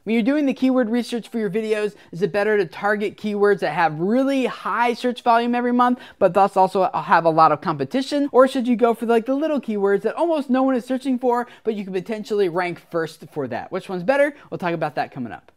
When you're doing the keyword research for your videos, is it better to target keywords that have really high search volume every month, but thus also have a lot of competition? Or should you go for like the little keywords that almost no one is searching for, but you can potentially rank first for that? Which one's better? We'll talk about that coming up.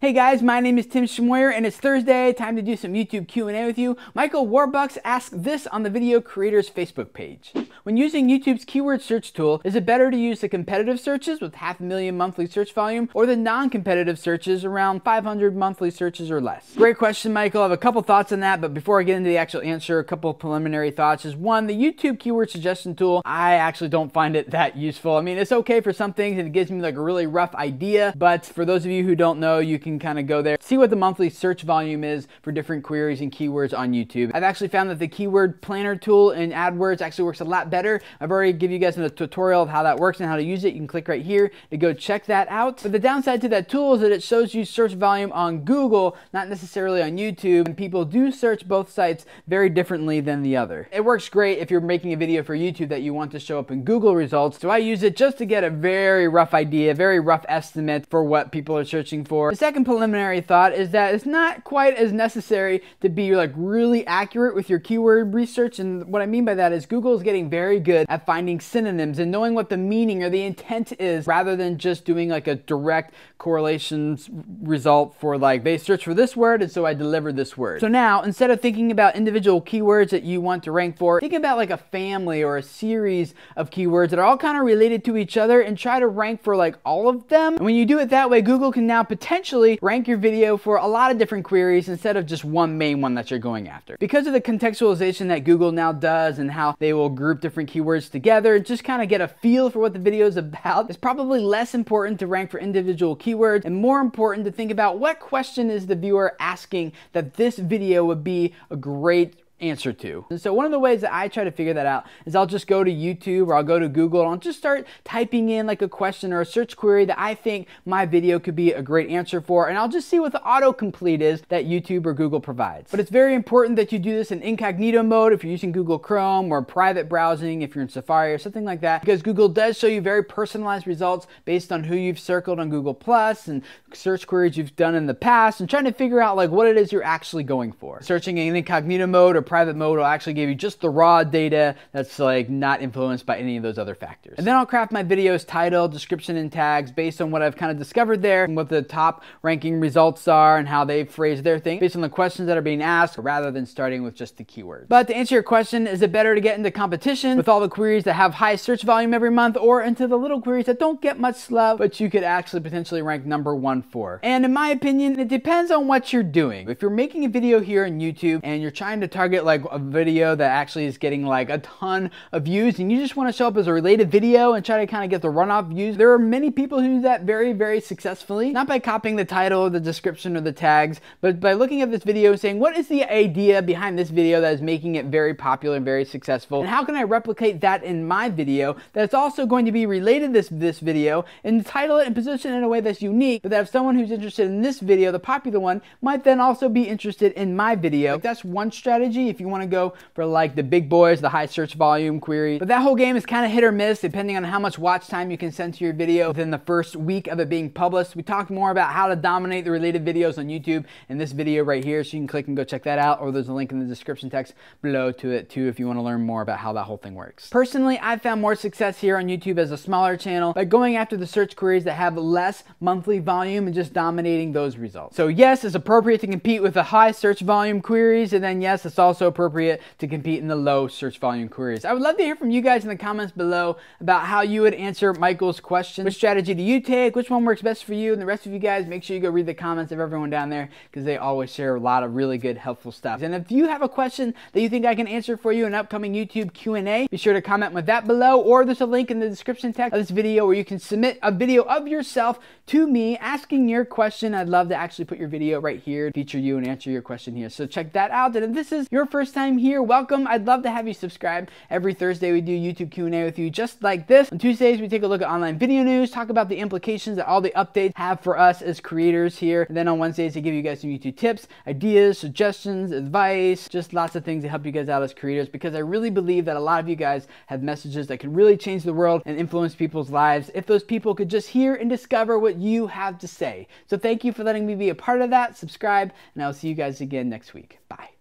Hey guys, my name is Tim Schmoyer and it's Thursday, time to do some YouTube Q&A with you. Michael Warbucks asked this on the Video Creators Facebook page. When using YouTube's keyword search tool, is it better to use the competitive searches with 500,000 monthly search volume or the non-competitive searches around 500 monthly searches or less? Great question, Michael. I have a couple thoughts on that, but before I get into the actual answer, a couple of preliminary thoughts is one, the YouTube keyword suggestion tool, I actually don't find it that useful. I mean, it's okay for some things and it gives me like a really rough idea, but for those of you who don't know, you can kind of go there, see what the monthly search volume is for different queries and keywords on YouTube. I've actually found that the keyword planner tool in AdWords actually works a lot better. I've already given you guys a tutorial of how that works and how to use it. You can click right here to go check that out. But the downside to that tool is that it shows you search volume on Google, not necessarily on YouTube, and people do search both sites very differently than the other. It works great if you're making a video for YouTube that you want to show up in Google results. So I use it just to get a very rough idea, very rough estimate for what people are searching for. The second preliminary thought is that it's not quite as necessary to be like really accurate with your keyword research. And what I mean by that is Google is getting very good at finding synonyms and knowing what the meaning or the intent is, rather than just doing like a direct correlations result for like they search for this word and so I deliver this word. So now instead of thinking about individual keywords that you want to rank for, think about like a family or a series of keywords that are all kind of related to each other and try to rank for like all of them. And when you do it that way, Google can now potentially rank your video for a lot of different queries instead of just one main one that you're going after. Because of the contextualization that Google now does and how they will group different keywords together and just kind of get a feel for what the video is about, it's probably less important to rank for individual keywords and more important to think about what question is the viewer asking that this video would be a great answer to. And so one of the ways that I try to figure that out is I'll just go to YouTube or I'll go to Google and I'll just start typing in like a question or a search query that I think my video could be a great answer for, and I'll just see what the autocomplete is that YouTube or Google provides. But it's very important that you do this in incognito mode if you're using Google Chrome, or private browsing if you're in Safari or something like that, because Google does show you very personalized results based on who you've circled on Google Plus and search queries you've done in the past, and trying to figure out like what it is you're actually going for. Searching in incognito mode or private mode will actually give you just the raw data that's like not influenced by any of those other factors. And then I'll craft my video's title, description, and tags based on what I've kind of discovered there and what the top ranking results are and how they phrase their thing based on the questions that are being asked, rather than starting with just the keywords. But to answer your question, is it better to get into competition with all the queries that have high search volume every month, or into the little queries that don't get much love but you could actually potentially rank #1 for? And in my opinion, it depends on what you're doing. If you're making a video here on YouTube and you're trying to target like a video that actually is getting like a ton of views and you just want to show up as a related video and try to kind of get the runoff views, there are many people who do that very, very successfully, not by copying the title or the description or the tags, but by looking at this video and saying, what is the idea behind this video that is making it very popular and very successful, and how can I replicate that in my video that's also going to be related to this video, and title it and position it in a way that's unique, but that if someone who's interested in this video, the popular one, might then also be interested in my video. Like, that's one strategy if you want to go for like the big boys, the high search volume query. But that whole game is kind of hit or miss depending on how much watch time you can send to your video within the first week of it being published. We talked more about how to dominate the related videos on YouTube in this video right here, so you can click and go check that out, or there's a link in the description text below to it too if you want to learn more about how that whole thing works. Personally, I've found more success here on YouTube as a smaller channel by going after the search queries that have less monthly volume and just dominating those results. So yes, it's appropriate to compete with the high search volume queries, and then yes, it's also appropriate to compete in the low search volume queries. I would love to hear from you guys in the comments below about how you would answer Michael's question. Which strategy do you take? Which one works best for you? And the rest of you guys, make sure you go read the comments of everyone down there, because they always share a lot of really good, helpful stuff. And if you have a question that you think I can answer for you in an upcoming YouTube Q&A, be sure to comment with that below, or there's a link in the description text of this video where you can submit a video of yourself to me asking your question. I'd love to actually put your video right here, feature you, and answer your question here. So check that out. And if this is your your first time here, welcome. I'd love to have you subscribe. Every Thursday we do YouTube Q&A with you just like this. On Tuesdays we take a look at online video news, talk about the implications that all the updates have for us as creators here. And then on Wednesdays I give you guys some YouTube tips, ideas, suggestions, advice, just lots of things to help you guys out as creators, because I really believe that a lot of you guys have messages that can really change the world and influence people's lives if those people could just hear and discover what you have to say. So thank you for letting me be a part of that. Subscribe, and I'll see you guys again next week. Bye.